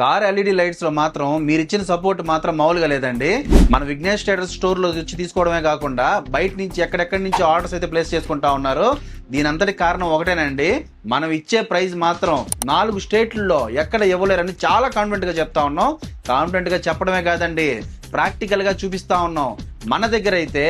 Car LED lights లో మాత్రం మీరు ఇచ్చిన సపోర్ట్ మాత్రం మామూలుగా లేదండి. మన విఘ్నేష్ ట్రేడర్స్ స్టోర్ లో వచ్చి తీసుకోవడమే కాకుండా బయట నుంచి ఎక్కడెక్కడి నుంచి ఆర్డర్స్ అయితే ప్లేస్ చేసుకుంటా ఉన్నారు. దీని అంతటి కారణం ఒకటేనండి, మనం ఇచ్చే ప్రైస్ మాత్రం 4 స్టేట్లలో ఎక్కడ ఇవ్వలేరని చాలా కాన్ఫిడెంట్ గా చెప్తా ఉన్నాం. కాన్ఫిడెంట్ గా చెప్పడమే కాదండి, ప్రాక్టికల్ గా చూపిస్తా ఉన్నాం. మన దగ్గర అయితే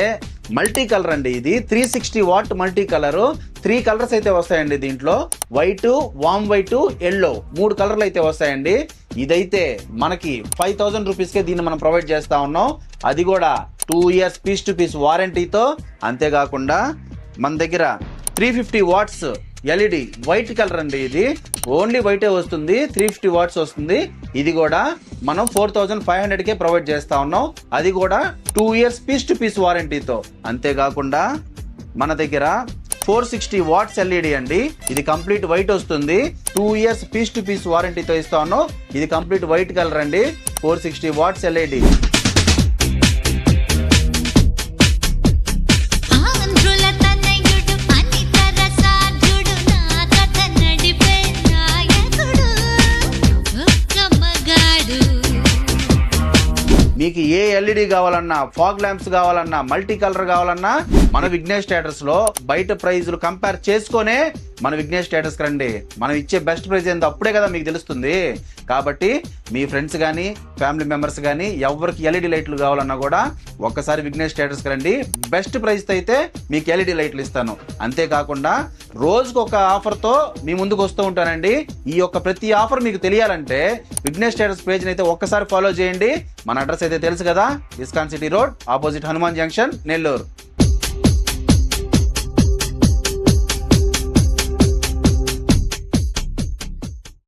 మల్టీ కలర్ అండి, ఇది 360 వాట్ మల్టీ కలర్. 3 కలర్స్ అయితే వస్తాయండి దీంట్లో, వైట్, వామ్ వైట్, ఎల్లో 3 కలర్లు అయితే వస్తాయండి. ఇదైతే మనకి 5000 రూపీస్కే దీన్ని మనం ప్రొవైడ్ చేస్తా ఉన్నాం. అది కూడా 2 ఇయర్స్ పీస్ టు పీస్ వారంటీతో. అంతేకాకుండా మన దగ్గర 350 వాట్స్ ఎల్ఈడి వైట్ కలర్ అండి, ఇది ఓన్లీ వైటే వస్తుంది, 350 వాట్స్ వస్తుంది. ఇది కూడా మనం 4500కే ప్రొవైడ్ చేస్తా ఉన్నాం. అది కూడా 2 ఇయర్స్ పీస్ టు పీస్ వారంటీతో. అంతేకాకుండా మన దగ్గర 460 వాట్స్ ఎల్ఈడి అండి, ఇది కంప్లీట్ వైట్ వస్తుంది, 2 ఇయర్స్ పీస్ టు పీస్ వారంటీతో ఇస్తా ఉన్నాం. ఇది కంప్లీట్ వైట్ కలర్ అండి, 460 వాట్స్ ఎల్ఈడి. మీకు ఏ ఎల్ఈడి కావాలన్నా, ఫాగ్ ల్యాంప్స్ కావాలన్నా, మల్టీ కలర్ కావాలన్నా మన విఘ్నేష్ ట్రేడర్స్ లో బయట ప్రైజులు కంపేర్ చేసుకునే మన విఘ్నేష్ ట్రేడర్స్ కి రండి. మనం ఇచ్చే బెస్ట్ ప్రైస్ ఏందో అప్పుడే కదా మీకు తెలుస్తుంది. కాబట్టి మీ ఫ్రెండ్స్ కానీ ఫ్యామిలీ మెంబర్స్ కానీ ఎవరికి ఎల్ఈడి లైట్లు కావాలన్నా కూడా ఒక్కసారి విఘ్నేష్ ట్రేడర్స్ కి రండి. బెస్ట్ ప్రైస్ అయితే మీకు ఎల్ఈడి లైట్లు ఇస్తాను. అంతేకాకుండా రోజుకు ఒక ఆఫర్ తో మీ ముందుకు వస్తూ ఉంటానండి. ఈ యొక్క ప్రతి ఆఫర్ మీకు తెలియాలంటే విఘ్నేష్ ట్రేడర్స్ పేజ్ అయితే ఒక్కసారి ఫాలో చేయండి. మన అడ్రస్ అయితే తెలుసు కదా, ISKCON city road, opposite Hanuman junction, Nellore.